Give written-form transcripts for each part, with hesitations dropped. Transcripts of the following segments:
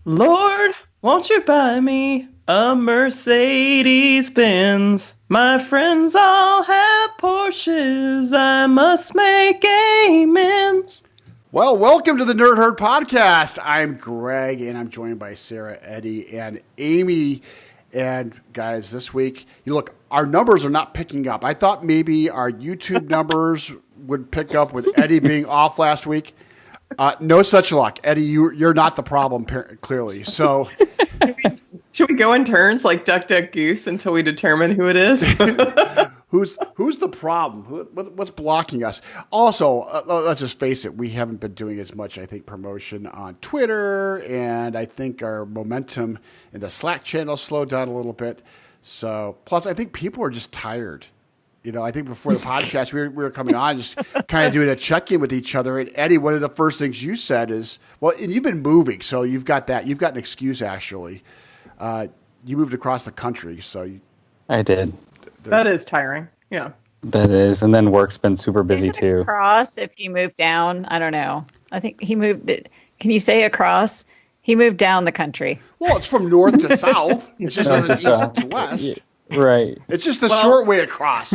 Lord, won't you buy me a Mercedes Benz? My friends all have Porsches. I must make amends. Well, welcome to the Nerd Herd Podcast. I'm Greg, and I'm joined by Sarah, Eddie, and Amy. And guys, this week, look, our numbers are not picking up. I thought maybe our YouTube numbers would pick up with Eddie being off last week. No such luck. Eddie, you're not the problem, clearly. So, should we go in turns like Duck, Duck, Goose until we determine who it is? Who's the problem? What's blocking us? Also, let's just face it, we haven't been doing as much, I think, promotion on Twitter, and I think our momentum in the Slack channel slowed down a little bit. So, plus, I think people are just tired. You know, I think before the podcast, we were coming on just kind of doing a check-in with each other. And Eddie, one of the first things you said is, well, and you've been moving, so you've got that. You've got an excuse, actually. You moved across the country, so. I did. That is tiring. Yeah. That is. And then work's been super busy, too. Across, if you move down, I don't know. I think he moved it. Can you say across? He moved down the country. Well, it's from north to south. It just isn't east to west. Yeah, right. It's just the short way across.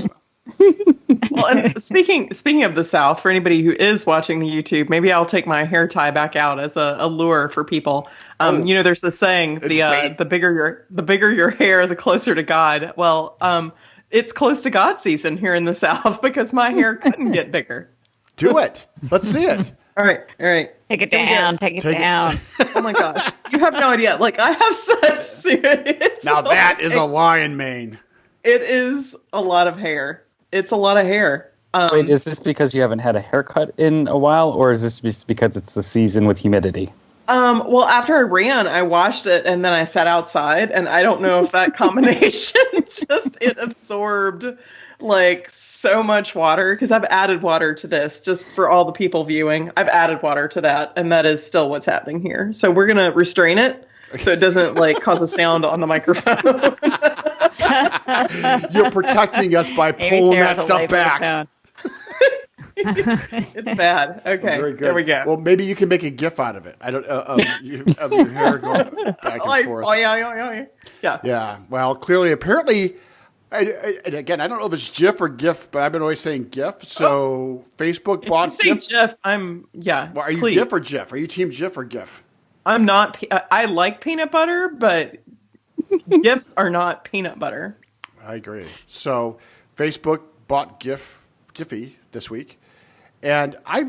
Well, and speaking of the South, for anybody who is watching the YouTube, maybe I'll take my hair tie back out as a lure for people. You know, there's this saying, the bigger your hair, the closer to God. Well, it's close to God season here in the South because my hair couldn't get bigger. Do it. Let's see it. All right. Take it down. Take it down. Oh my gosh, you have no idea. Like, I have such serious. Now that is a lion mane. It is a lot of hair. It's a lot of hair. Wait, is this because you haven't had a haircut in a while, or is this just because it's the season with humidity? Well, after I ran, I washed it and then I sat outside, and I don't know if that combination it absorbed like so much water, because I've added water to this just for all the people viewing. I've added water to that, and that is still what's happening here. So we're gonna restrain it so it doesn't like cause a sound on the microphone. You're protecting us by pulling that stuff back. It's bad. Okay, very good. There we go. Well, maybe you can make a GIF out of it. I don't of your hair going back and forth. Oh yeah. Yeah. Well, clearly, apparently, and again, I don't know if it's GIF or GIF, but I've been always saying GIF. So Facebook bought GIF. GIF. Well, are you please. GIF or GIF? Are you team GIF or GIF? I'm not. I like peanut butter, but GIFs are not peanut butter. I agree. So Facebook bought Giphy this week. And I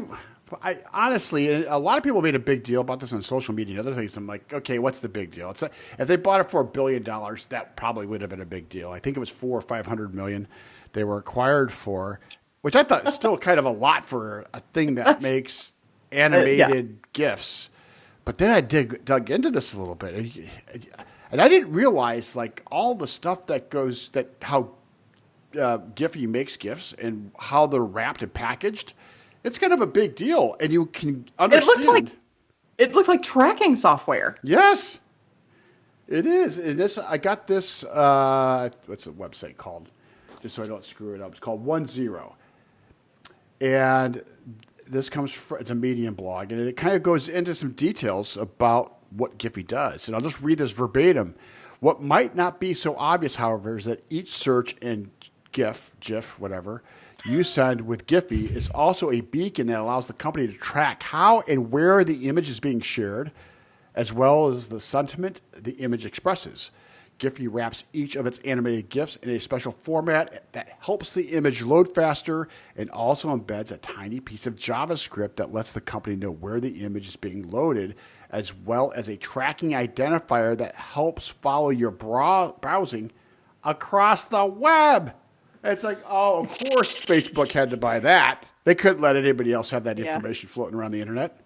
honestly, a lot of people made a big deal about this on social media and other things. I'm like, okay, what's the big deal? It's if they bought it for $1 billion, that probably would have been a big deal. I think it was $400 or $500 million they were acquired for, which I thought is still kind of a lot for a thing that makes animated GIFs. But then I dug into this a little bit, and I didn't realize like all the stuff how Giphy makes GIFs and how they're wrapped and packaged. It's kind of a big deal, and you can understand. It looked like tracking software. Yes, it is. And I got this. What's the website called? Just so I don't screw it up. It's called 10. And this comes from, it's a Medium blog, and it kind of goes into some details about what Giphy does. And I'll just read this verbatim. What might not be so obvious, however, is that each search in GIF, whatever, you send with Giphy is also a beacon that allows the company to track how and where the image is being shared, as well as the sentiment the image expresses. Giphy wraps each of its animated GIFs in a special format that helps the image load faster and also embeds a tiny piece of JavaScript that lets the company know where the image is being loaded, as well as a tracking identifier that helps follow your browsing across the web. It's like, oh, of course Facebook had to buy that. They couldn't let anybody else have that information floating around the internet.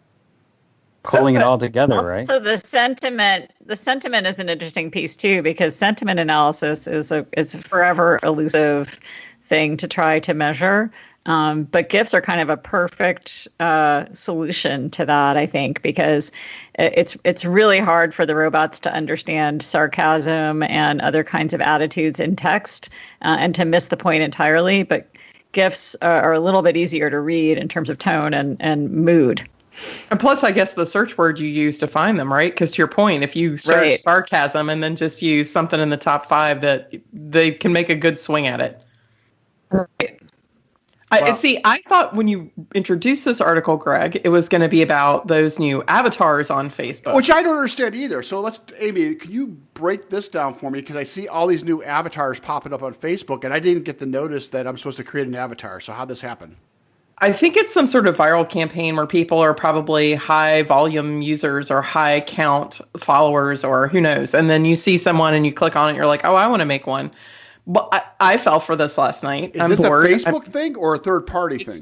Pulling it all together, right? So the sentiment is an interesting piece too, because sentiment analysis is a forever elusive thing to try to measure. But GIFs are kind of a perfect solution to that, I think, because it's really hard for the robots to understand sarcasm and other kinds of attitudes in text and to miss the point entirely. But GIFs are a little bit easier to read in terms of tone and mood. And plus, I guess the search word you use to find them, right? Because to your point, if you search sarcasm and then just use something in the top 5, that they can make a good swing at it. Right. I thought when you introduced this article, Greg, it was going to be about those new avatars on Facebook. Which I don't understand either. So Amy, can you break this down for me? Because I see all these new avatars popping up on Facebook, and I didn't get the notice that I'm supposed to create an avatar. So how'd this happen? I think it's some sort of viral campaign where people are probably high volume users or high count followers or who knows. And then you see someone and you click on it, you're like, oh, I want to make one. But I fell for this last night. Is this bored. A Facebook thing or a third party thing?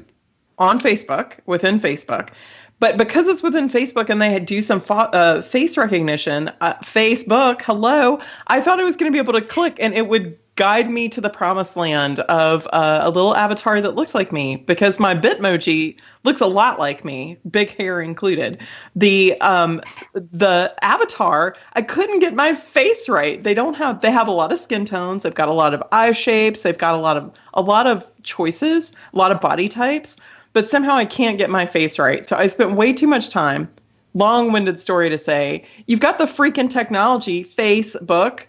On Facebook, within Facebook. But because it's within Facebook and they do some face recognition, Facebook, hello, I thought I was going to be able to click and it would guide me to the promised land of a little avatar that looks like me, because my Bitmoji looks a lot like me, big hair included. The avatar, I couldn't get my face right. They have a lot of skin tones. They've got a lot of eye shapes. They've got a lot of choices, a lot of body types, but somehow I can't get my face right. So I spent way too much time, long-winded story to say, you've got the freaking technology, Facebook,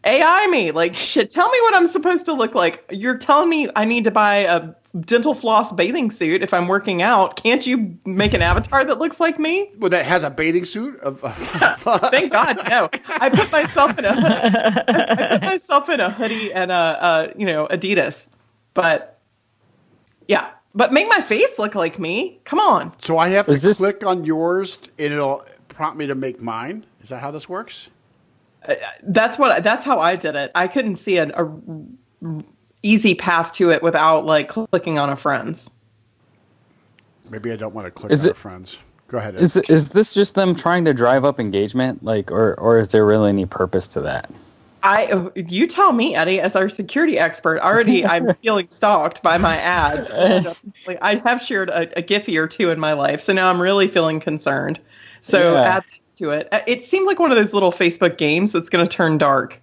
AI me, like, shit, tell me what I'm supposed to look like. You're telling me I need to buy a dental floss bathing suit if I'm working out. Can't you make an avatar that looks like me? Well, that has a bathing suit? Thank God, no. I put myself in a hoodie and Adidas. But yeah. But make my face look like me. Come on. So I have to click on yours and it'll prompt me to make mine? Is that how this works? That's how I did it. I couldn't see a easy path to it without like clicking on a friend's. Maybe I don't want to click on a friend's. Go ahead. Is this just them trying to drive up engagement, like, or is there really any purpose to that? You tell me, Eddie, as our security expert. Already, I'm feeling stalked by my ads. I have shared a Giphy or two in my life, so now I'm really feeling concerned. So add to it. It seemed like one of those little Facebook games that's going to turn dark.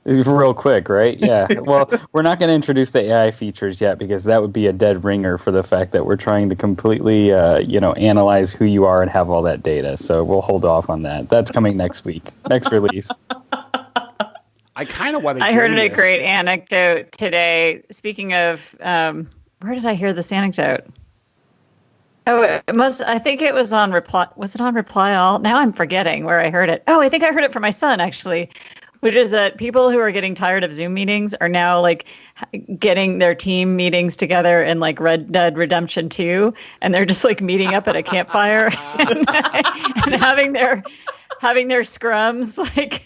It's real quick, right? Yeah. Well, we're not going to introduce the AI features yet because that would be a dead ringer for the fact that we're trying to completely, analyze who you are and have all that data. So we'll hold off on that. That's coming next week, next release. I kind of want to. I heard a great anecdote today. Speaking of, where did I hear this anecdote? Oh, I think it was on Reply. Was it on Reply All? Now I'm forgetting where I heard it. Oh, I think I heard it from my son, actually, which is that people who are getting tired of Zoom meetings are now like getting their team meetings together in like Red Dead Redemption 2. And they're just like meeting up at a campfire and having their scrums, like,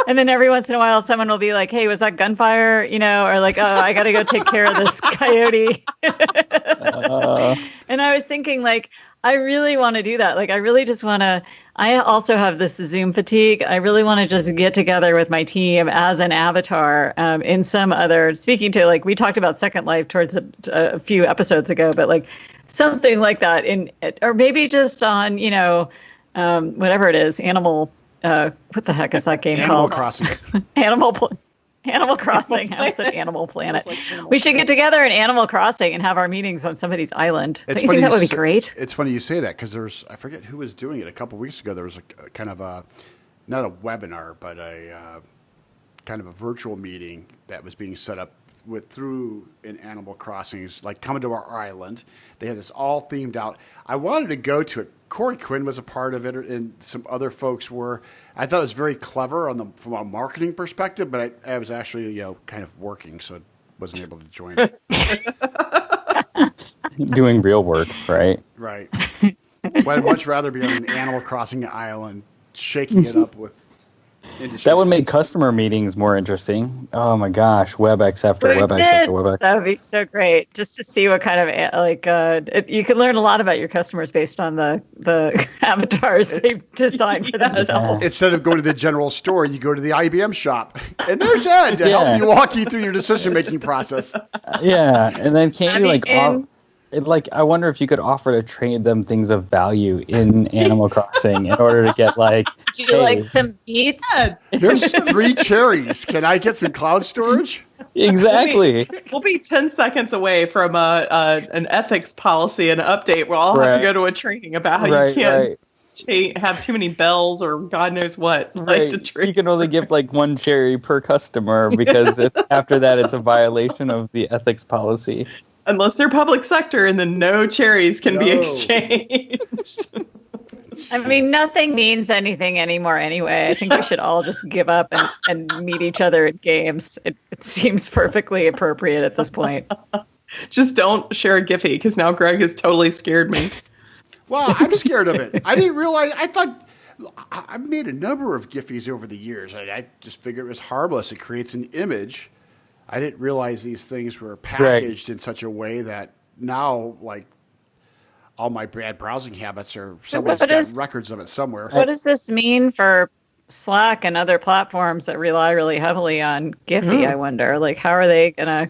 and then every once in a while someone will be like, hey, was that gunfire? Or like, oh, I got to go take care of this coyote. And I was thinking, like, I really want to do that. Like, I really just want to, I also have this Zoom fatigue. I really want to just get together with my team as an avatar in some other, speaking to, like, we talked about Second Life towards a few episodes ago, but like something like that or maybe just on, whatever it is, what the heck is that game Animal called? Crossing. Animal Crossing. I said Animal Planet. We should get together in Animal Crossing and have our meetings on somebody's island. Don't you think that would be great? It's funny you say that because I forget who was doing it a couple weeks ago. There was a kind of not a webinar, but a kind of a virtual meeting that was being set up through in Animal Crossings, like coming to our island. They had this all themed out. I wanted to go to it. Corey Quinn was a part of it, and some other folks were. I thought it was very clever from a marketing perspective, but I was actually kind of working, so I wasn't able to join it. Doing real work, right? Right. But I'd much rather be on an Animal Crossing island, shaking it up with industry. That would make customer meetings more interesting. Oh my gosh, WebEx after WebEx after WebEx. That would be so great, just to see what kind of you can learn a lot about your customers based on the avatars they've designed for themselves. Instead of going to the general store, you go to the IBM shop, and there's Ed to help walk you through your decision-making process. Yeah, and then can't you I wonder if you could offer to trade them things of value in Animal Crossing in order to get do you like some beets? There's 3 cherries. Can I get some cloud storage? Exactly. We'll be 10 seconds away from an ethics policy and update. We'll all have to Right. go to a training about how you Right, can't right. have too many bells or God knows what. Like Right. to You drink. can only give like one cherry per customer because after that it's a violation of the ethics policy. Unless they're public sector, and then no cherries can be No. exchanged. I mean, nothing means anything anymore anyway. I think we should all just give up and meet each other at games. It seems perfectly appropriate at this point. Just don't share a Giphy, because now Greg has totally scared me. Well, I'm scared of it. I didn't realize. I thought I've made a number of Giphies over the years. I just figured it was harmless. It creates an image. I didn't realize these things were packaged in such a way that now, like, all my bad browsing habits are somebody's got records of it somewhere. What does this mean for Slack and other platforms that rely really heavily on Giphy? I wonder, like, how are they gonna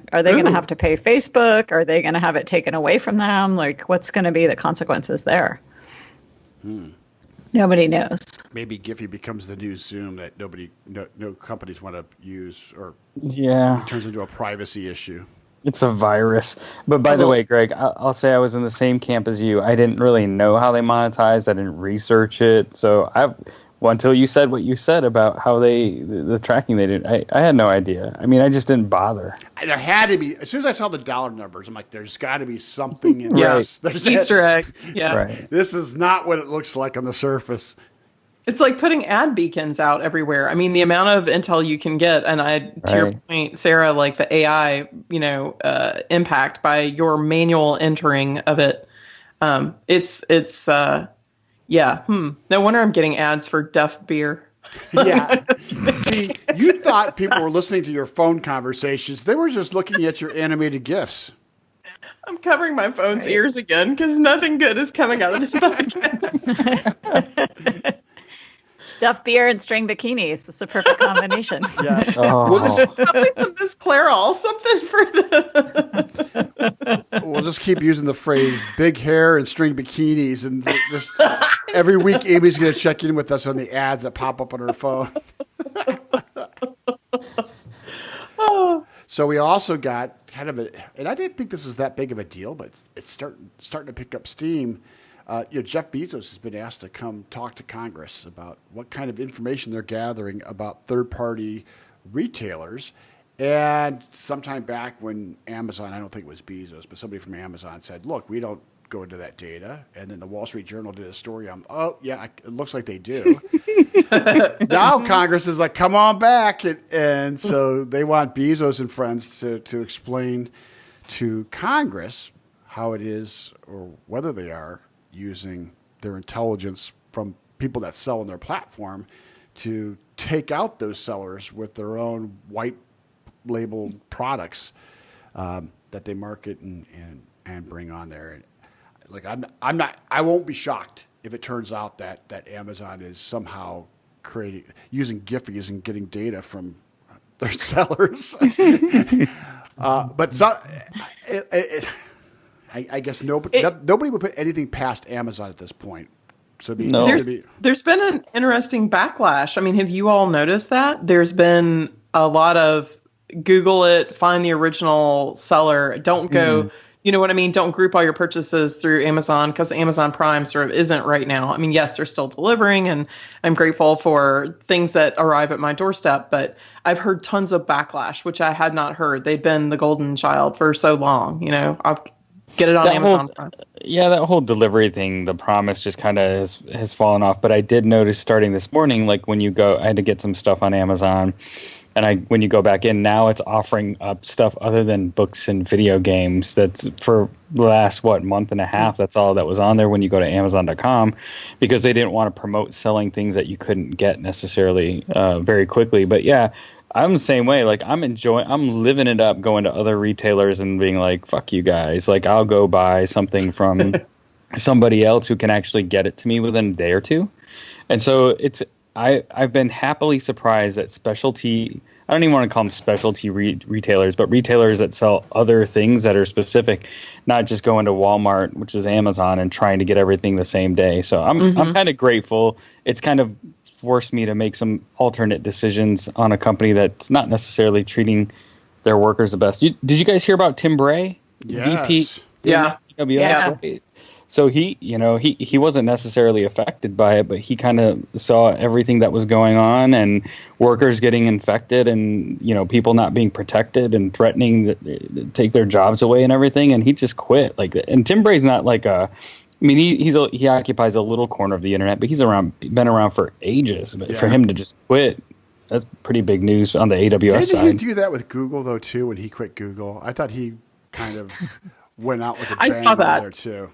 have to pay Facebook? Are they gonna have it taken away from them? Like, what's gonna be the consequences there? Nobody knows. Maybe Giphy becomes the new Zoom that no companies want to use, or Yeah. it turns into a privacy issue. It's a virus. But by the way, Greg, I'll say I was in the same camp as you. I didn't really know how they monetized. I didn't research it. So until you said what you said about how the tracking they did, I had no idea. I mean, I just didn't bother. There had to be. As soon as I saw the dollar numbers, I'm like, there's got to be something in Yeah. this. There's Easter egg. Yeah. Right. This is not what it looks like on the surface. It's like putting ad beacons out everywhere. I mean, the amount of intel you can get, and to your point, Sarah, like the AI, impact by your manual entering of it. No wonder I'm getting ads for Duff beer. Yeah. See, you thought people were listening to your phone conversations. They were just looking at your animated GIFs. I'm covering my phone's ears again because nothing good is coming out of this podcast. Duff beer and string bikinis. It's a perfect combination. Yeah. Oh. Probably some Miss Clairol, something for the. We'll just keep using the phrase "big hair and string bikinis," and just every week, Amy's going to check in with us on the ads that pop up on her phone. So we also got kind of and I didn't think this was that big of a deal, but it's starting to pick up steam. Jeff Bezos has been asked to come talk to Congress about what kind of information they're gathering about third-party retailers. And sometime back when Amazon, I don't think it was Bezos, but somebody from Amazon said, look, we don't go into that data. And then the Wall Street Journal did a story on, it looks like they do. Now Congress is like, come on back. And so they want Bezos and friends to explain to Congress how it is, or whether they are, using their intelligence from people that sell on their platform to take out those sellers with their own white label products that they market and bring on there. Like I won't be shocked if it turns out that Amazon is somehow using Giphies and getting data from their sellers. I guess nobody would put anything past Amazon at this point. So there's been an interesting backlash. I mean, have you all noticed that? There's been a lot of Google it, find the original seller. Don't go, you know what I mean? Don't group all your purchases through Amazon, because Amazon Prime sort of isn't right now. I mean, yes, they're still delivering, and I'm grateful for things that arrive at my doorstep, but I've heard tons of backlash, which I had not heard. They'd been the golden child for so long, I'll get it on Amazon Prime. Yeah, that whole delivery thing, the promise just kind of has fallen off. But I did notice starting this morning, like when you go, I had to get some stuff on Amazon. And when you go back in, now it's offering up stuff other than books and video games. That's for the last, month and a half. That's all that was on there when you go to Amazon.com, because they didn't want to promote selling things that you couldn't get necessarily very quickly. But yeah, I'm the same way. Like I'm living it up, going to other retailers and being like, fuck you guys. Like I'll go buy something from somebody else who can actually get it to me within a day or two. And so I've been happily surprised that specialty, I don't even want to call them specialty retailers, but retailers that sell other things that are specific, not just going to Walmart, which is Amazon, and trying to get everything the same day. So I'm kind of grateful. It's kind of forced me to make some alternate decisions on a company that's not necessarily treating their workers the best. Did you guys hear about Tim Bray? Yes. VP? Yeah. AWS, Yeah. right? So he wasn't necessarily affected by it, but he kind of saw everything that was going on and workers getting infected and, people not being protected and threatening to take their jobs away and everything. And he just quit. And Tim Bray's not he occupies a little corner of the internet, but been around for ages. But for him to just quit, that's pretty big news on the AWS side. Didn't he do that with Google though too? When he quit Google, I thought he kind of went out with a bang. I saw that there too.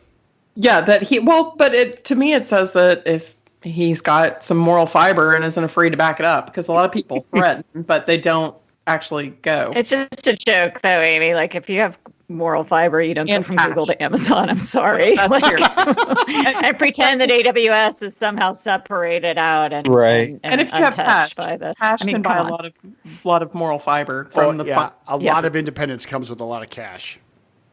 Yeah, to me it says that if he's got some moral fiber and isn't afraid to back it up, because a lot of people threaten, but they don't actually go. It's just a joke, though, Amy. Like, if you have moral fiber, you don't go from Google to Amazon. I'm sorry. I pretend that AWS is somehow separated out and right. And if you have cash, by the cash can buy a lot of moral fiber from the funds. A lot of independence comes with a lot of cash.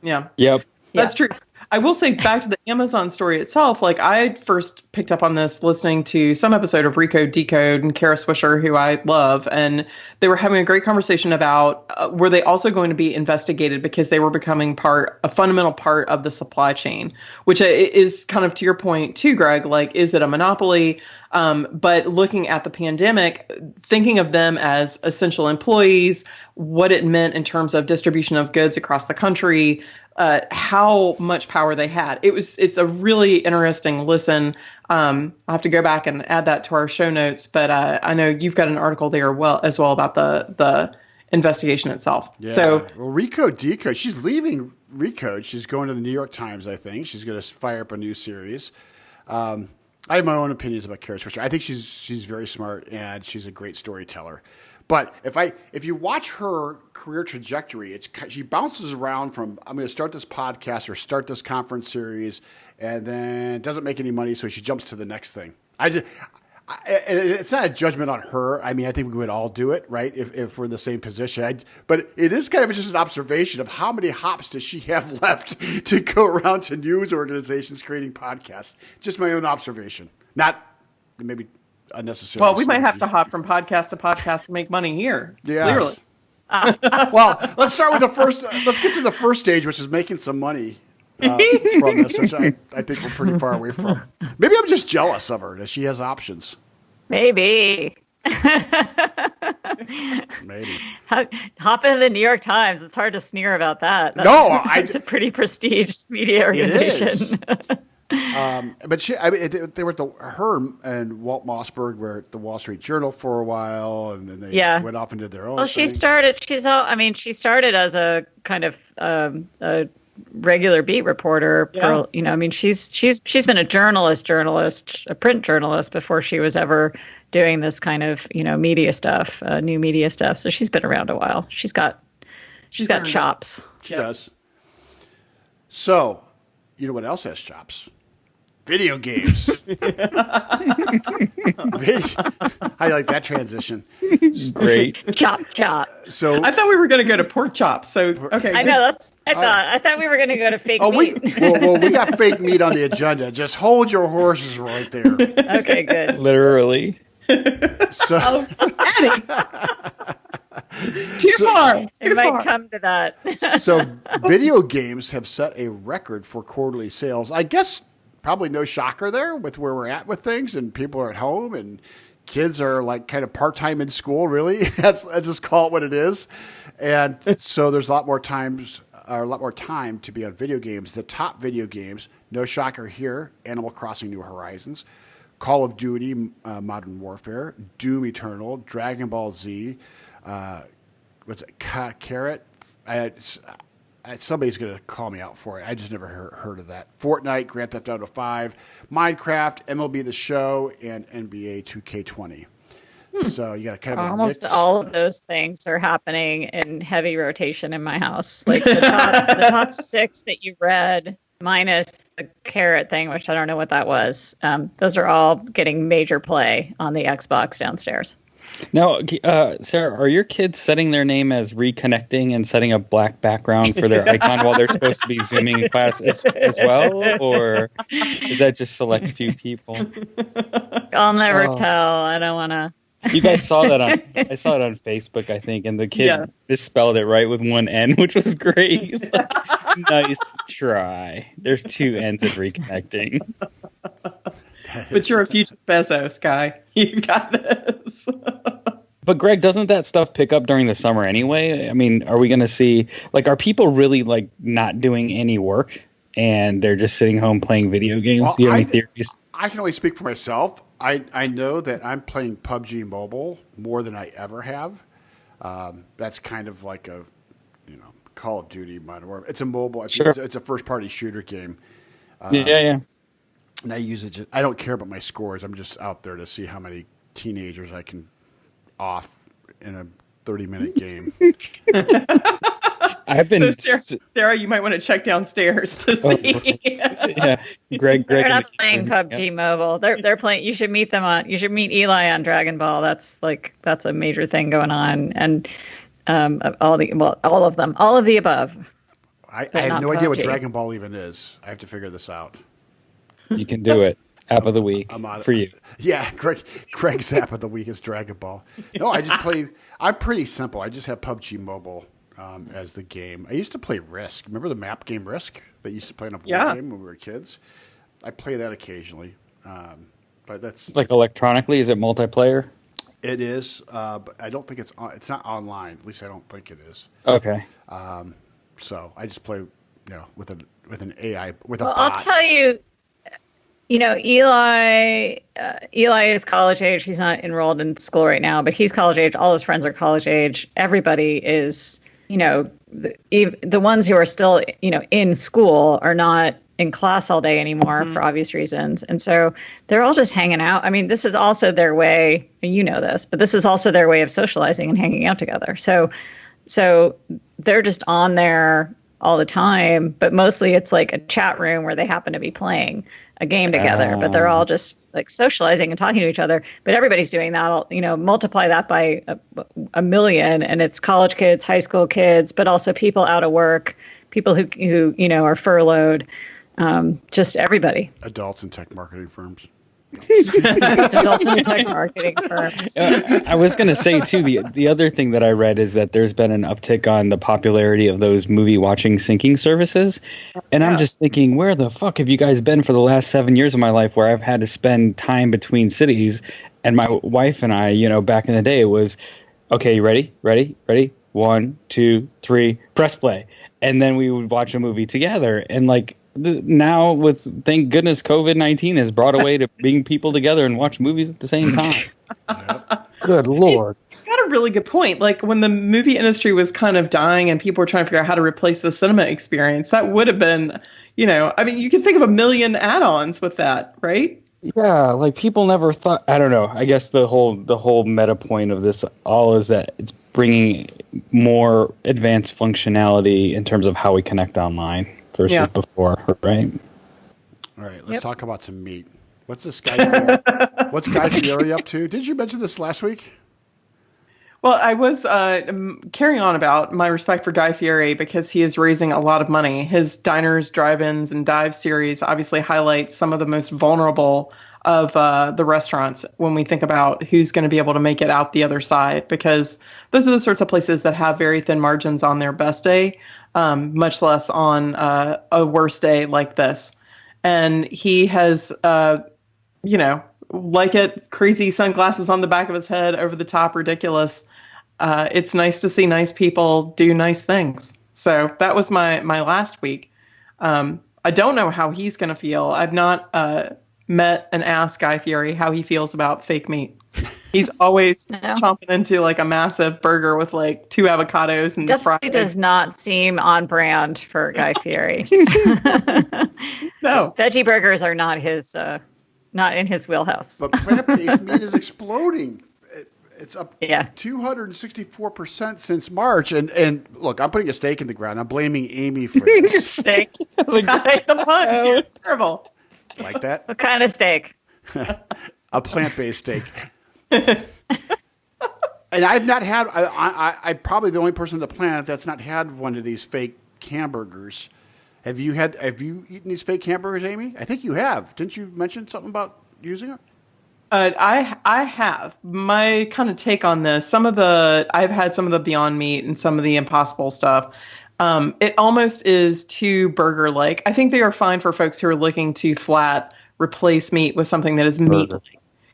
Yeah. Yep. That's true. I will say, back to the Amazon story itself, I first picked up on this listening to some episode of Recode Decode and Kara Swisher, who I love, and they were having a great conversation about were they also going to be investigated because they were becoming a fundamental part of the supply chain, which is kind of to your point too, Greg, is it a monopoly? But looking at the pandemic, thinking of them as essential employees, what it meant in terms of distribution of goods across the country, how much power they had. It's a really interesting listen. I'll have to go back and add that to our show notes, but I know you've got an article there as well about the investigation itself. Yeah. So, well, Recode Decode, she's leaving Recode. She's going to the New York Times, I think. She's going to fire up a new series. I have my own opinions about Kara Swisher. I think she's very smart and she's a great storyteller. But if you watch her career trajectory, she bounces around from I'm going to start this podcast or start this conference series, and then doesn't make any money, so she jumps to the next thing. It's not a judgment on her. I mean, I think we would all do it, right? If we're in the same position. But it is kind of just an observation of how many hops does she have left to go around to news organizations creating podcasts. Just my own observation, not maybe unnecessary. Well, we might have to hop from podcast to podcast to make money here. Yes. Clearly. Well, let's start with the first. Let's get to the first stage, which is making some money from this, which I think we're pretty far away from. Maybe I'm just jealous of her that she has options. Maybe. Maybe. Hop into the New York Times. It's hard to sneer about that. It's a pretty prestiged media organization. But they were her and Walt Mossberg were at the Wall Street Journal for a while, and then they went off and did their own. Well, thing. she started as a kind of a regular beat reporter. For, she's been a journalist, a print journalist before she was ever doing this kind of media stuff, new media stuff. So she's been around a while. She's got chops. She does. So, you know what else has chops? Video games. I like that transition. Great. Chop. So I thought we were going to go to pork chops. So okay. I know I thought we were going to go to fake meat. We got fake meat on the agenda. Just hold your horses right there. Okay, good. Literally. So, Eddie. Too far. It might come to that. So video games have set a record for quarterly sales. I guess probably no shocker there with where we're at with things, and people are at home and kids are kind of part-time in school, really. Let's just call it what it is. And so there's a lot more time to be on video games. The top video games, no shocker here, Animal Crossing New Horizons, Call of Duty Modern Warfare, Doom Eternal, Dragon Ball Z, what's it, Carrot? Somebody's going to call me out for it. I just never heard of that. Fortnite, Grand Theft Auto 5, Minecraft, MLB The Show, and NBA 2K20. So you got to kind of almost all of those things are happening in heavy rotation in my house. Like the top 6 that you read, minus the Carrot thing, which I don't know what that was. Those are all getting major play on the Xbox downstairs. Now, Sarah, are your kids setting their name as reconnecting and setting a black background for their icon while they're supposed to be Zooming in class as well? Or is that just select few people? I'll never tell. I don't want You guys saw that I saw it on Facebook, I think, and the kid misspelled it right with one N, which was great. It's like, nice try. There's two N's in reconnecting. But you're a future Bezos guy. You got this. But Greg, doesn't that stuff pick up during the summer anyway? I mean, are we going to see, like, are people really, like, not doing any work and they're just sitting home playing video games? Well, Do you have any theories? I can only speak for myself. I know that I'm playing PUBG Mobile more than I ever have. That's kind of like a, Call of Duty Modern Warfare. It's a mobile. Sure. It's a first-party shooter game. Yeah. And I use it. I don't care about my scores. I'm just out there to see how many teenagers I can off in a 30-minute game. I've been So Sarah, you might want to check downstairs to see. Yeah, Greg. They're not playing PUBG Mobile. They're playing. You should meet them on. You should meet Eli on Dragon Ball. That's a major thing going on, and all of them, all of the above. I have no idea what PUBG. Dragon Ball even is. I have to figure this out. You can do it. App of the week for you. Yeah, Craig's app of the week is Dragon Ball. No, I just play. I'm pretty simple. I just have PUBG Mobile as the game. I used to play Risk. Remember the map game Risk that used to play in a board game when we were kids? I play that occasionally, but that's Like electronically, is it multiplayer? it is. But I don't think it's not online. At least I don't think it is. Okay. So I just play, with an AI with a Well, bot. I'll tell you. Eli is college age. He's not enrolled in school right now, but he's college age. All his friends are college age. Everybody is, the ones who are still, in school are not in class all day anymore for obvious reasons. And so they're all just hanging out. I mean, this is also their way, and you know this, but this is also their way of socializing and hanging out together. So they're just on there all the time, but mostly it's like a chat room where they happen to be playing a game together, but they're all just like socializing and talking to each other. But everybody's doing that. Multiply that by a million, and it's college kids, high school kids, but also people out of work, people who are furloughed, just everybody. Adults in tech marketing firms. Adults in tech marketing firms. I was going to say, too, the other thing that I read is that there's been an uptick on the popularity of those movie watching syncing services. And I'm just thinking, where the fuck have you guys been for the last 7 years of my life where I've had to spend time between cities? And my wife and I, back in the day, it was, okay, ready? 1, 2, 3, press play. And then we would watch a movie together. And now with, thank goodness, COVID-19 has brought a way to bring people together and watch movies at the same time. Yep. Good Lord. You got a really good point. Like when the movie industry was kind of dying and people were trying to figure out how to replace the cinema experience, that would have been, you can think of a million add-ons with that, right? Yeah, like people never thought. I don't know. I guess the whole meta point of this all is that it's bringing more advanced functionality in terms of how we connect online versus before, right? All right, let's talk about some meat. What's this guy? What's Guy Fieri up to? Did you mention this last week? Well, I was carrying on about my respect for Guy Fieri because he is raising a lot of money. His Diners, Drive-Ins, and Dive series obviously highlights some of the most vulnerable of the restaurants when we think about who's going to be able to make it out the other side, because those are the sorts of places that have very thin margins on their best day, much less on a worse day like this. And he has, like it, crazy sunglasses on the back of his head, over the top, ridiculous. It's nice to see nice people do nice things. So that was my last week. I don't know how he's going to feel. I've not met and asked Guy Fieri how he feels about fake meat. He's always chomping into like a massive burger with like 2 avocados and Definitely does not seem on brand for Guy Fieri. No, veggie burgers are not in his wheelhouse. But plant-based meat is exploding. It's up 264% since March. And look, I'm putting a stake in the ground. I'm blaming Amy for this. Steak. the puns. You're terrible. Like that? What kind of steak? A plant-based steak. And I've not had. I'm probably the only person on the planet that's not had one of these fake hamburgers. Have you eaten these fake hamburgers, Amy? I think you have. Didn't you mention something about using it? I have my kind of take on this. I've had some of the Beyond Meat and some of the Impossible stuff. It almost is too burger-like. I think they are fine for folks who are looking to flat replace meat with something that is meat-like.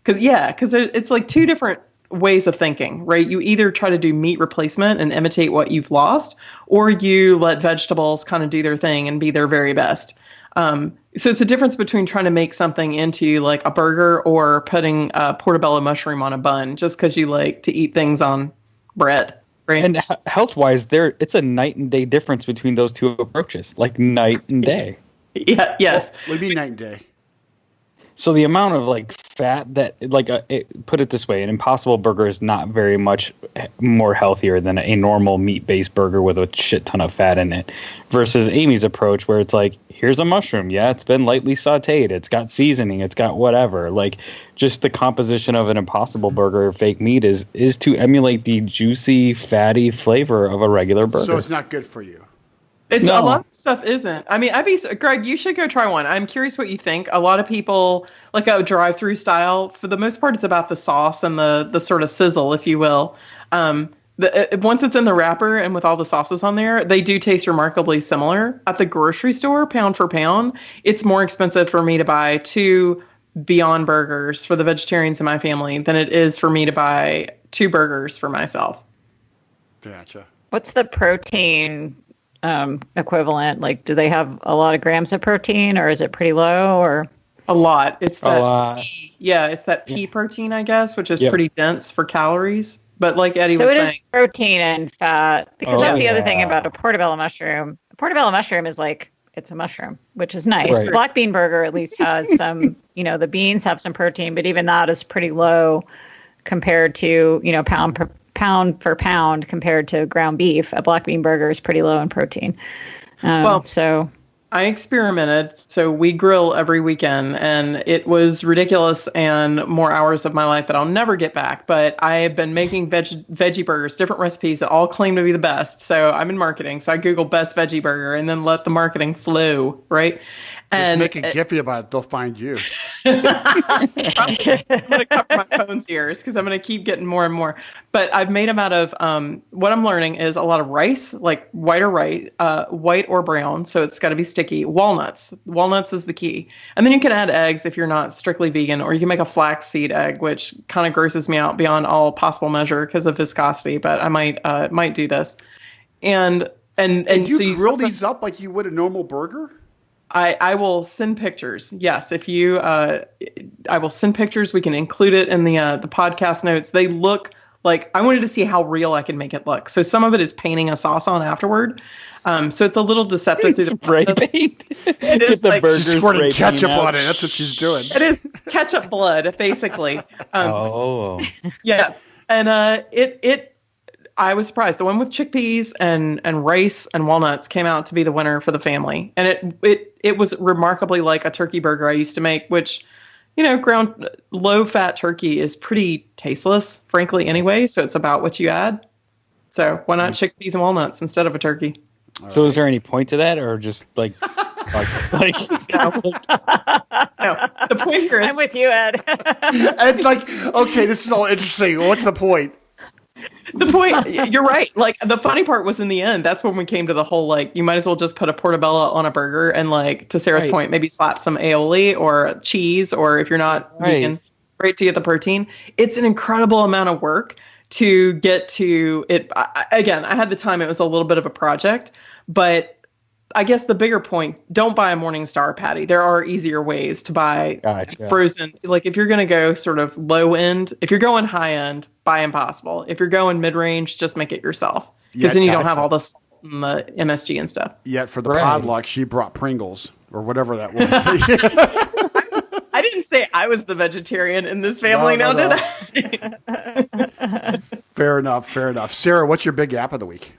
Because it's like two different ways of thinking, right? You either try to do meat replacement and imitate what you've lost, or you let vegetables kind of do their thing and be their very best. So it's a difference between trying to make something into like a burger or putting portobello mushroom on a bun just because you like to eat things on bread. Right? And health-wise, it's a night and day difference between those two approaches, like night and day. Yeah. Yes. What do you mean night and day? So the amount of like fat that, like, put it this way, an Impossible Burger is not very much more healthier than a normal meat-based burger with a shit ton of fat in it, versus Amy's approach where it's like, here's a mushroom. Yeah, it's been lightly sautéed. It's got seasoning. It's got whatever. Like, just the composition of an Impossible Burger or fake meat is to emulate the juicy, fatty flavor of a regular burger. So it's not good for you. A lot of stuff isn't. I mean, Greg, you should go try one. I'm curious what you think. A lot of people like a drive-through style. For the most part, it's about the sauce and the sort of sizzle, if you will. Once it's in the wrapper and with all the sauces on there, they do taste remarkably similar. At the grocery store, pound for pound, it's more expensive for me to buy 2 Beyond Burgers for the vegetarians in my family than it is for me to buy 2 burgers for myself. Gotcha. What's the protein equivalent? Like, do they have a lot of grams of protein, or is it pretty low? Or a lot. It's that it's that pea protein, I guess, which is pretty dense for calories. But like Eddie was saying, so it is protein and fat, because that's the other thing about a portobello mushroom. A portobello mushroom is like, it's a mushroom, which is nice. Right. The black bean burger at least has some, the beans have some protein, but even that is pretty low compared to, pound for pound compared to ground beef. A black bean burger is pretty low in protein. So I experimented. So we grill every weekend, and it was ridiculous and more hours of my life that I'll never get back. But I have been making veggie burgers, different recipes that all claim to be the best. So I'm in marketing. So I Google best veggie burger and then let the marketing flow, right? Just make a Giphy about it. They'll find you. I'm going to cover my phone's ears because I'm going to keep getting more and more. But I've made them out of, what I'm learning is a lot of rice, like white or brown. So it's got to be sticky. Walnuts. Walnuts is the key. And then you can add eggs if you're not strictly vegan, or you can make a flaxseed egg, which kind of grosses me out beyond all possible measure because of viscosity. But I might do this. And you so grill these up like you would a normal burger? I will send pictures. Yes, if you, I will send pictures. We can include it in the podcast notes. They look like, I wanted to see how real I can make it look. So some of it is painting a sauce on afterward. So it's a little deceptive through the spray paint. It is like she's squirting ketchup on it. That's what she's doing. It is ketchup blood, basically. Yeah, and I was surprised. The one with chickpeas and rice and walnuts came out to be the winner for the family. And it was remarkably like a turkey burger I used to make, which, ground low-fat turkey is pretty tasteless, frankly, anyway. So it's about what you add. So why not chickpeas and walnuts instead of a turkey? So is there any point to that, or just like no. The point here is... I'm with you, Ed. It's like, okay, this is all interesting. What's the point? The point, you're right. Like, the funny part was in the end, that's when we came to the whole, like, you might as well just put a portobello on a burger and, like, to Sarah's point, maybe slap some aioli or cheese, or if you're not vegan, right, to get the protein. It's an incredible amount of work to get to it. Again, I had the time. It was a little bit of a project, but I guess the bigger point, don't buy a Morningstar patty. There are easier ways to buy frozen. Like, if you're going to go sort of low end, if you're going high end, buy Impossible. If you're going mid range, just make it yourself. Because then you don't have all the salt and the MSG and stuff. Yet for the potluck, she brought Pringles or whatever that was. I didn't say I was the vegetarian in this family did I? Fair enough. Sarah, what's your big app of the week?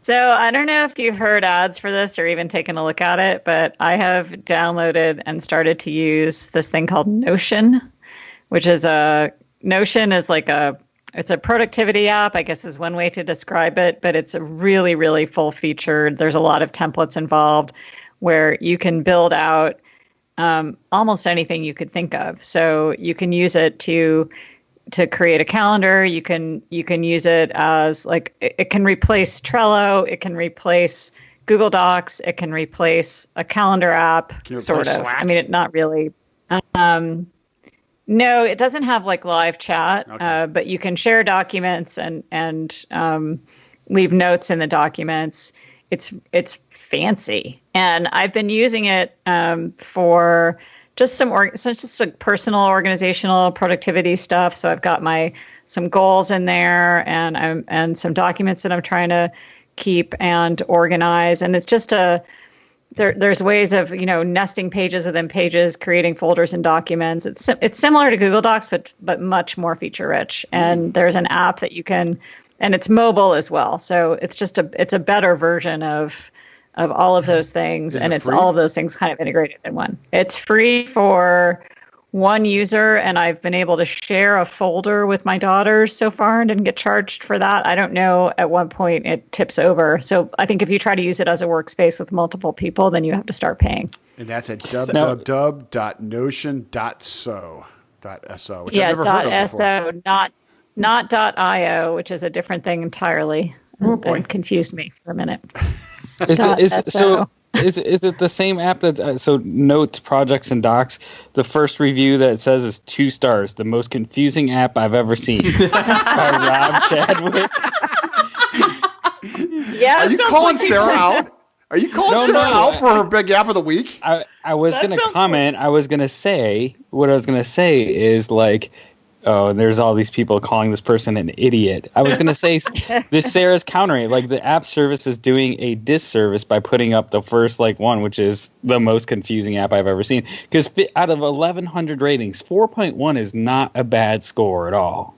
So I don't know if you've heard ads for this or even taken a look at it, but I have downloaded and started to use this thing called Notion, which is it's a productivity app, I guess is one way to describe it, but it's a really, really full featured. There's a lot of templates involved where you can build out almost anything you could think of. So you can use it to create a calendar. You can use it as like it can replace Trello. It can replace Google Docs. It can replace a calendar app, sort of. Slack? I mean, not really. No, it doesn't have like live chat, Okay. but you can share documents and leave notes in the documents. It's fancy, and I've been using it for just just like personal organizational productivity stuff. So I've got some goals in there, and some documents that I'm trying to keep and organize. And it's just there's ways of, nesting pages within pages, creating folders and documents. It's similar to Google Docs, but much more feature rich. And there's an app that you can, and it's mobile as well. So it's a better version of all of those things. And it's free? all of those things kind of integrated in one. It's free for one user, and I've been able to share a folder with my daughters so far and didn't get charged for that. I don't know at what point it tips over. So I think if you try to use it as a workspace with multiple people, then you have to start paying. And that's at www.notion.so. Which I've never heard of before. .so, not .io, which is a different thing entirely. It confused me for a minute. Is it the same app that so notes, projects, and docs? The first review that says is 2 stars, the most confusing app I've ever seen. By Rob Chadwick. Yeah. Are you calling Sarah out? Are you calling Sarah out for her big app of the week? I was going to comment. I was going to say, what I was going to say is like, oh, there's all these people calling this person an idiot. I was going to say this Sarah's countering. Like the app service is doing a disservice by putting up the first one, which is the most confusing app I've ever seen. Because out of 1,100 ratings, 4.1 is not a bad score at all.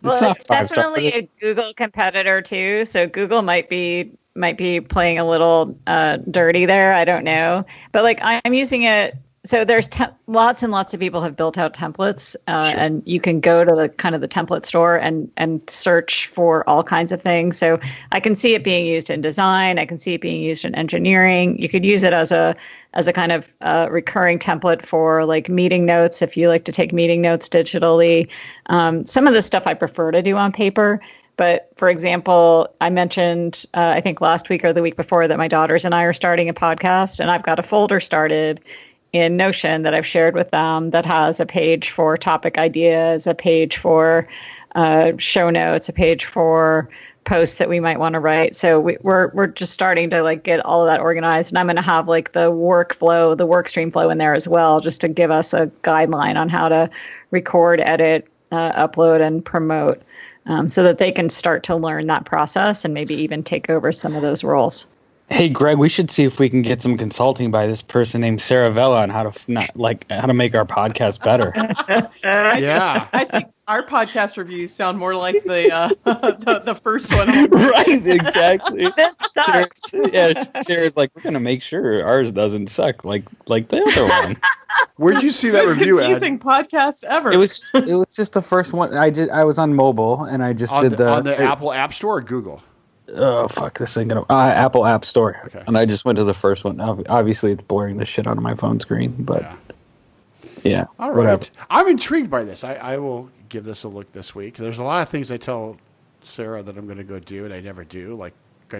Well, it's definitely a Google competitor too. So Google might be playing a little dirty there. I don't know, but I'm using it. So there's lots and lots of people have built out templates, and you can go to the template store and search for all kinds of things. So I can see it being used in design. I can see it being used in engineering. You could use it as a kind of recurring template for meeting notes if you like to take meeting notes digitally. Some of the stuff I prefer to do on paper. But for example, I mentioned, I think last week or the week before, that my daughters and I are starting a podcast, and I've got a folder started in Notion that I've shared with them that has a page for topic ideas, a page for show notes, a page for posts that we might want to write. So we're just starting to get all of that organized, and I'm going to have the workflow, the work stream flow in there as well, just to give us a guideline on how to record, edit, upload, and promote, so that they can start to learn that process and maybe even take over some of those roles. Hey, Greg, we should see if we can get some consulting by this person named Sarah Vella on how to make our podcast better. Yeah. I think our podcast reviews sound more like the first one. Right, exactly. That sucks. Sarah's like, we're going to make sure ours doesn't suck like the other one. Where'd you see that review, Ed? Confusing podcast ever. It was just the first one. I was on mobile, and I just did on the Apple App Store or Google? Oh, fuck, this ain't gonna... Apple App Store. Okay. And I just went to the first one. Obviously, it's blurring the shit out of my phone screen, but... Yeah. All right. Whatever. I'm intrigued by this. I will give this a look this week. There's a lot of things I tell Sarah that I'm going to go do, and I never do, like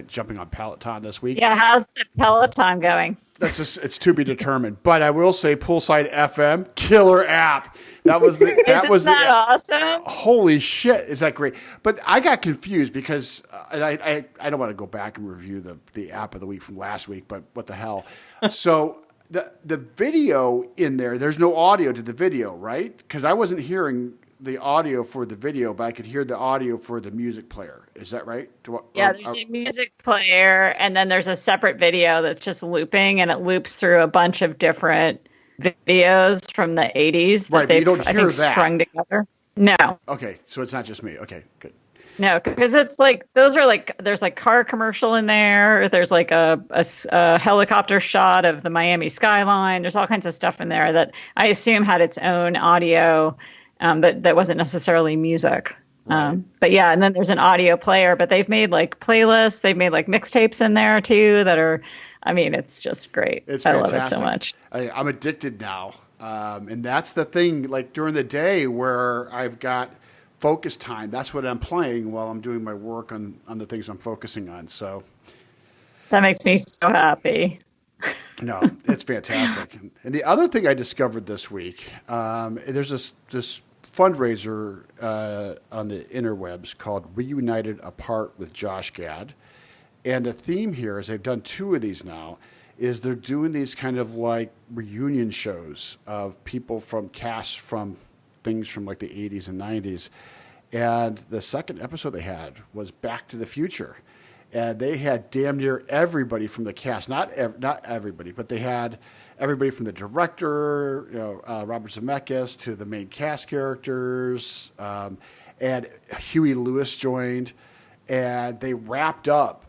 jumping on Peloton this week. Yeah, how's the Peloton going? It's to be determined. But I will say Poolside FM, killer app. Isn't that awesome? Holy shit, is that great? But I got confused because and I don't want to go back and review the app of the week from last week, but what the hell? So the video in there's no audio to the video, right? Because I wasn't hearing the audio for the video, but I could hear the audio for the music player. Is that right? There's a music player, and then there's a separate video that's just looping, and it loops through a bunch of different videos from the 80s that they've, I think, strung together. No. Okay, so it's not just me. Okay, good. No, because it's there's car commercial in there. There's a helicopter shot of the Miami skyline. There's all kinds of stuff in there that I assume had its own audio that wasn't necessarily music. Right. But yeah, and then there's an audio player, but they've made like playlists, they've made like mixtapes in there too that are, I mean, it's just great. It's I love it so fantastic. much. I'm addicted now. And that's the thing, like during the day where I've got focus time, that's what I'm playing while I'm doing my work on the things I'm focusing on. So, That makes me so happy. no, it's fantastic. And the other thing I discovered this week, there's this fundraiser on the interwebs called Reunited Apart with Josh Gad. And the theme here is they've done 2 of these now, is they're doing these kind of like reunion shows of people from casts from things from like the 80s and 90s. And the second episode they had was Back to the Future. And they had damn near everybody from the cast, not everybody, but they had everybody from the director, Robert Zemeckis, to the main cast characters, and Huey Lewis joined, and they wrapped up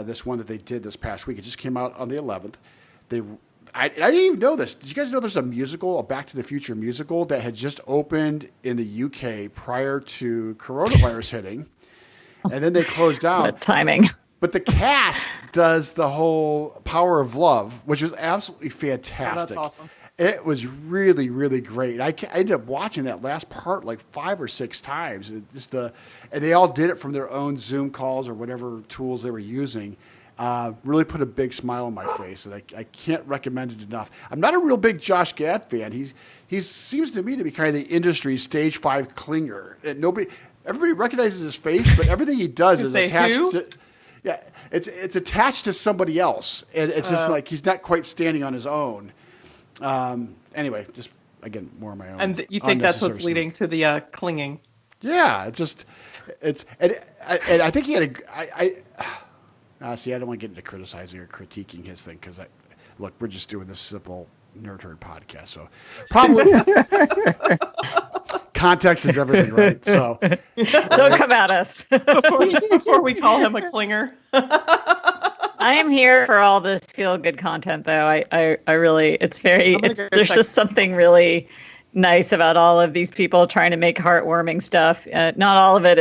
this one that they did this past week. It just came out on the 11th. I didn't even know this. Did you guys know there's a musical, a Back to the Future musical, that had just opened in the UK prior to coronavirus hitting, and then they closed down. What timing. But the cast does the whole Power of Love, which was absolutely fantastic. Oh, that's awesome. It was really, really great. I ended up watching that last part like 5 or 6 times. And they all did it from their own Zoom calls or whatever tools they were using. Really put a big smile on my face, and I can't recommend it enough. I'm not a real big Josh Gad fan. He seems to me to be kind of the industry's stage 5 clinger. And everybody recognizes his face, but everything he does is attached to. Yeah, it's attached to somebody else, and it's just like he's not quite standing on his own. Anyway, just again, more of my own. And you think that's what's leading to the clinging? Yeah, and I think he had see, I don't want to get into criticizing or critiquing his thing because look, we're just doing this simple nerd herd podcast, so probably context is everything, right? So Don't come at us. before we call him a clinger. I am here for all this feel good content, though. I really, there's just something really nice about all of these people trying to make heartwarming stuff. Not all of it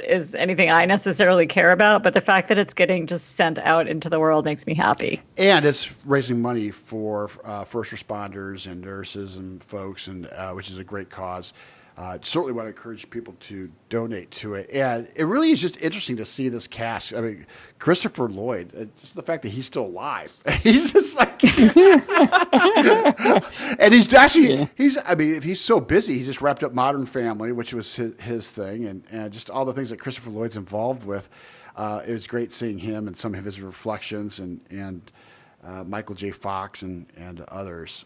is anything I necessarily care about, but the fact that it's getting just sent out into the world makes me happy. And it's raising money for first responders and nurses and folks, and which is a great cause. Certainly want to encourage people to donate to it. And it really is just interesting to see this cast. I mean, Christopher Lloyd, just the fact that he's still alive. He's just like, and he's actually, he's so busy. He just wrapped up Modern Family, which was his thing, and just all the things that Christopher Lloyd's involved with. It was great seeing him and some of his reflections and Michael J. Fox and others.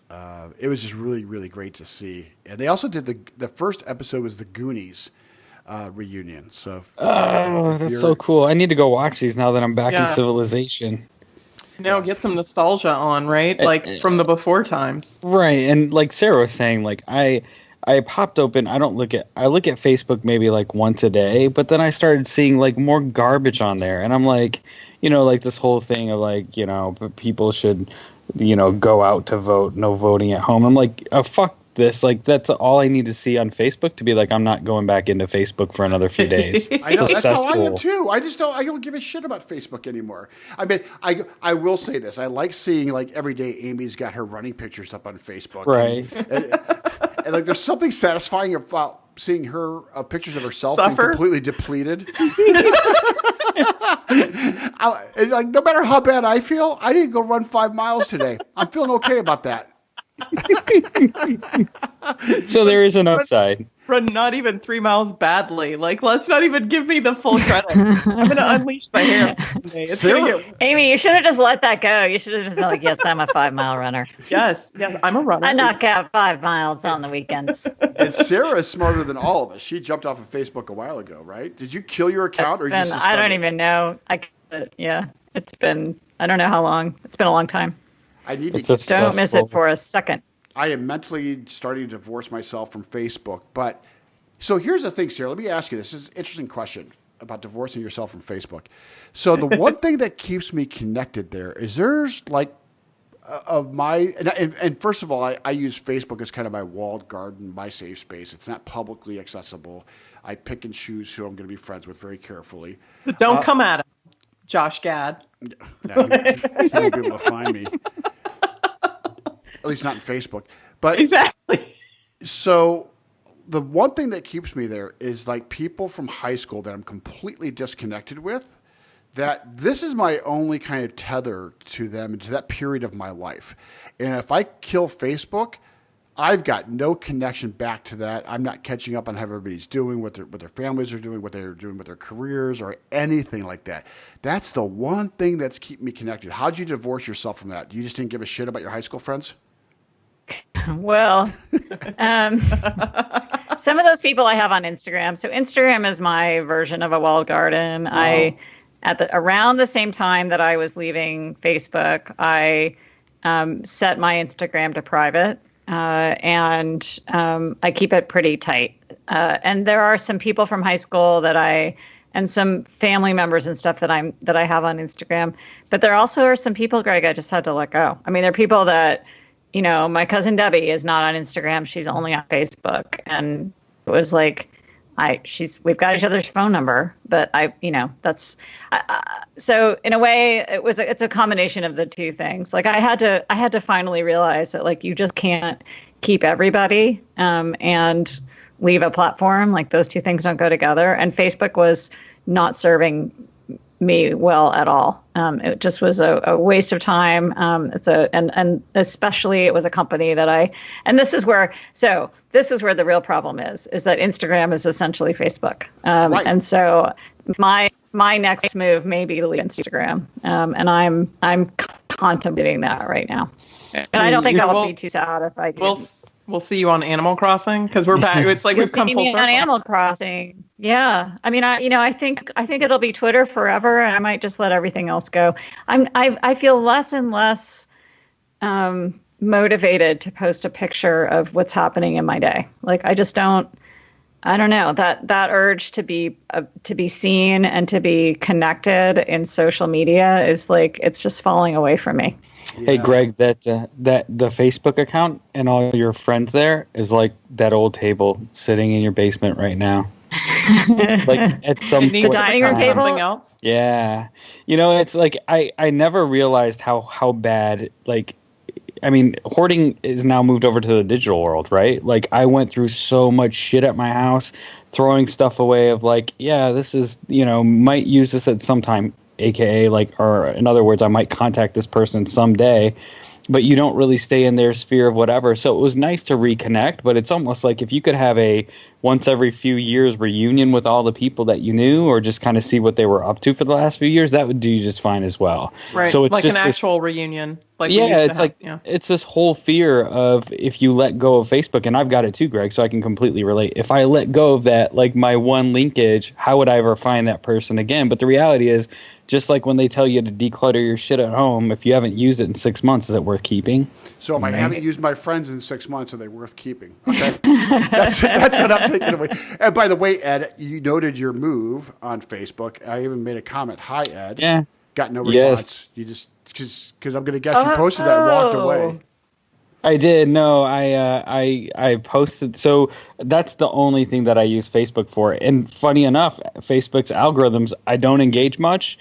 It was just really, really great to see. And they also did the first episode was the Goonies reunion. So that's so cool. I need to go watch these now that I'm back in civilization. Get some nostalgia on, right? Like from the before times. Right. And like Sarah was saying, like I popped open, I look at Facebook maybe like once a day, but then I started seeing like more garbage on there, and I'm like, like this whole thing of like, people should, go out to vote, no voting at home. I'm like, oh, fuck this. Like, that's all I need to see on Facebook to be like, I'm not going back into Facebook for another few days. I know, that's how I am too. I don't give a shit about Facebook anymore. I mean, I will say this. I like seeing like every day Amy's got her running pictures up on Facebook. Right. And like, there's something satisfying about seeing her pictures of herself being completely depleted. Like, no matter how bad I feel, I didn't go run 5 miles today. I'm feeling okay about that. So there is an upside. Run not even 3 miles badly. Like, let's not even give me the full credit. I'm going to unleash the hair. Amy, you should have just let that go. You should have just been like, yes, I'm a 5-mile runner. Yes, I'm a runner. I knock out 5 miles on the weekends. And Sarah is smarter than all of us. She jumped off of Facebook a while ago, right? Did you kill your account? I don't even know. It's been, I don't know how long. It's been a long time. I need to don't miss it for a second. I am mentally starting to divorce myself from Facebook. But so here's the thing, Sarah. Let me ask you this. This is an interesting question about divorcing yourself from Facebook. So the one thing that keeps me connected there is there's like of my and first of all, I use Facebook as kind of my walled garden, my safe space. It's not publicly accessible. I pick and choose who I'm going to be friends with very carefully. Don't come at him, Josh Gad. No, he won't be able to find me. At least not in Facebook. But Exactly. so the one thing that keeps me there is like people from high school that I'm completely disconnected with, that this is my only kind of tether to them and to that period of my life. And if I kill Facebook, I've got no connection back to that. I'm not catching up on how everybody's doing, what their families are doing, what they're doing with their careers, or anything like that. That's the one thing that's keeping me connected. How'd you divorce yourself from that? You just didn't give a shit about your high school friends? Well, some of those people I have on Instagram. So Instagram is my version of a walled garden. Wow. Around the same time that I was leaving Facebook, I set my Instagram to private, and I keep it pretty tight. And there are some people from high school and some family members and stuff that I have on Instagram. But there also are some people, Greg, I just had to let go. I mean, there are people that, my cousin Debbie is not on Instagram. She's only on Facebook. And it was like, we've got each other's phone number, but so in a way it's a combination of the two things. Like I had to finally realize that like, you just can't keep everybody, and leave a platform. Like those two things don't go together. And Facebook was not serving me well at all. It just was a waste of time. And especially it was a company this is where the real problem is that Instagram is essentially Facebook. Right. And so my next move may be to leave Instagram. And I'm contemplating that right now. And I don't think I'll be too sad if I do. We'll see you on Animal Crossing because we're back. It's like we've come full circle. On Animal Crossing. Yeah. I mean, I think it'll be Twitter forever, and I might just let everything else go. I feel less and less motivated to post a picture of what's happening in my day. Like I just don't. I don't know, that urge to be seen and to be connected in social media is like, it's just falling away from me. Yeah. Hey, Greg, that the Facebook account and all your friends there is like that old table sitting in your basement right now. Like at some the dining room table. Something else. Yeah, it's like I never realized how bad I mean, hoarding is now moved over to the digital world, right? Like, I went through so much shit at my house, throwing stuff away of like, yeah, this is, might use this at some time, aka or in other words, I might contact this person someday, but you don't really stay in their sphere of whatever. So it was nice to reconnect, but it's almost like if you could have a once every few years reunion with all the people that you knew, or just kind of see what they were up to for the last few years, that would do you just fine as well. Right. So it's like just an actual reunion. It's this whole fear of if you let go of Facebook, and I've got it too, Greg, so I can completely relate. If I let go of that, like my one linkage, how would I ever find that person again? But the reality is, just like when they tell you to declutter your shit at home, if you haven't used it in 6 months, is it worth keeping? So if I haven't used my friends in 6 months, are they worth keeping? Okay. that's what I'm taking away. And by the way, Ed, you noted your move on Facebook. I even made a comment. Hi, Ed. Yeah. Got no response. Yes. You just, because I'm going to guess you posted that and walked away. I did. No, I posted. So that's the only thing that I use Facebook for. And funny enough, Facebook's algorithms, I don't engage much.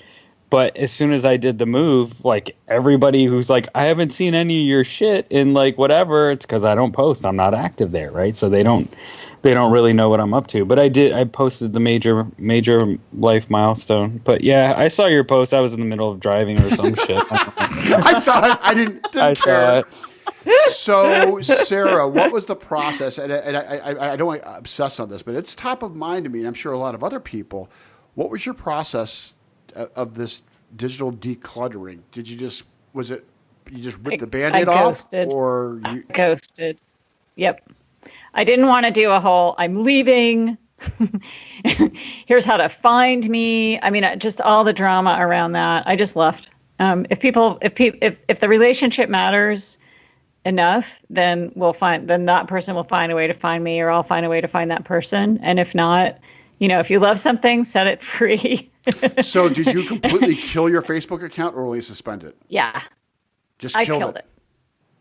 But as soon as I did the move, like everybody who's like, I haven't seen any of your shit in like whatever, it's because I don't post. I'm not active there, right? So they don't really know what I'm up to. But I posted the major life milestone. But yeah, I saw your post. I was in the middle of driving or some shit. I saw it. I didn't care. Saw it. So, Sarah, what was the process? And I don't want to obsess on this, but it's top of mind to me, and I'm sure a lot of other people. What was your process of this digital decluttering? You just rip the Band-Aid off? Or you ghosted. Yep. I didn't want to do a whole, I'm leaving. Here's how to find me. I mean, just all the drama around that. I just left. If the relationship matters enough, then that person will find a way to find me, or I'll find a way to find that person. And if not, if you love something, set it free. So did you completely kill your Facebook account or only suspend it? Yeah. Just I killed it.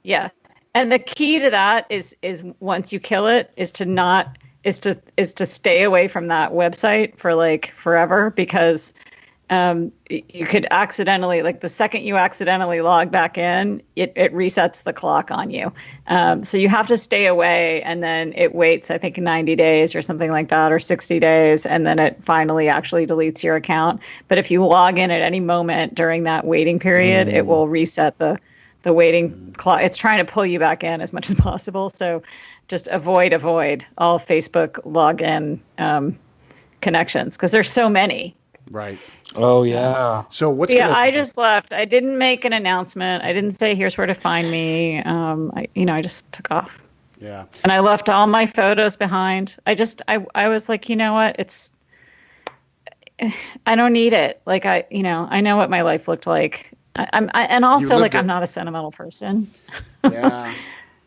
Yeah. And the key to that is once you kill it is to stay away from that website for like forever, because you could accidentally, like the second you accidentally log back in, it resets the clock on you. So you have to stay away, and then it waits, I think 90 days or something like that, or 60 days. And then it finally actually deletes your account. But if you log in at any moment during that waiting period, it will reset the waiting clock. It's trying to pull you back in as much as possible. So just avoid all Facebook login connections, because there's so many. Right. Oh yeah. So what's I just left. I didn't make an announcement. I didn't say here's where to find me. I just took off. Yeah. And I left all my photos behind. I was like, you know what? I don't need it. Like I know what my life looked like. And also like I'm not a sentimental person. Yeah.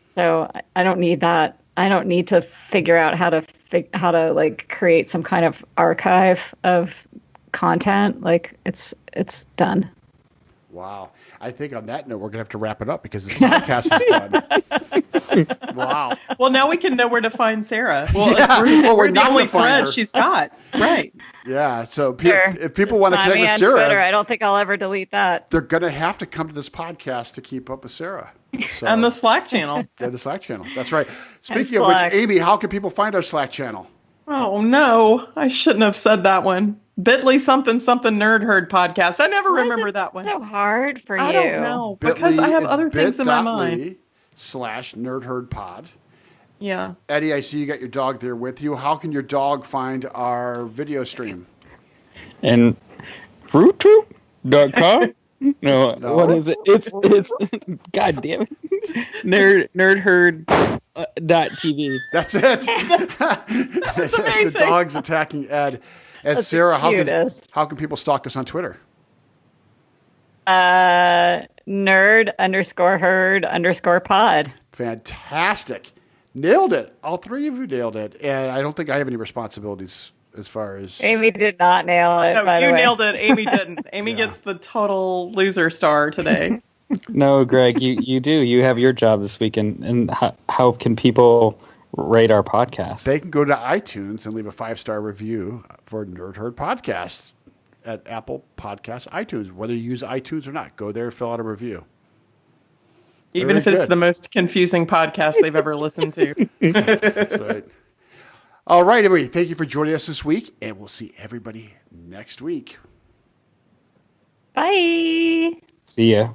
So I don't need that. I don't need to figure out how to like create some kind of archive of content. Like it's done. Wow. I think on that note, we're going to have to wrap it up because this podcast is done. Wow. Well, now we can know where to find Sarah. Well, Yeah. we're the not only to find thread her. she's got. Right. Yeah. So Sure. if people want to Find connect me with on Sarah, Twitter. I don't think I'll ever delete that. they're going to have to come to this podcast to keep up with Sarah. So, And the Slack channel. yeah, the Slack channel. That's right. Speaking of Slack. which, Amy, how can people find our Slack channel? Oh no, I shouldn't have said that one. Bit.ly something nerd herd podcast. I never remember that one. So hard for you. I don't know because I have other things in my mind. bit.ly/nerdherdpod. Yeah. Eddie, I see you got your dog there with you. How can your dog find our video stream? And fruittroop.com? No, what is it? It's God damn it. Nerdherd.tv. That's it. That's the dog's attacking Ed. And That's Sarah, the cutest. how can people stalk us on Twitter? Nerd_herd_pod. Fantastic. Nailed it. All three of you nailed it. And I don't think I have any responsibilities as far as... Amy did not nail it. No, by the you way. nailed it. Amy didn't. Amy gets the total loser star today. No, Greg, you do. You have your job this week. And how can people rate our podcast? They can go to iTunes and leave a 5-star review for Nerd Herd Podcast at Apple Podcasts, iTunes. Whether you use iTunes or not, go there and fill out a review. Even Very if it's good. the most confusing podcast they've ever listened to. That's right. All right, everybody. Thank you for joining us this week, and we'll see everybody next week. Bye. See ya.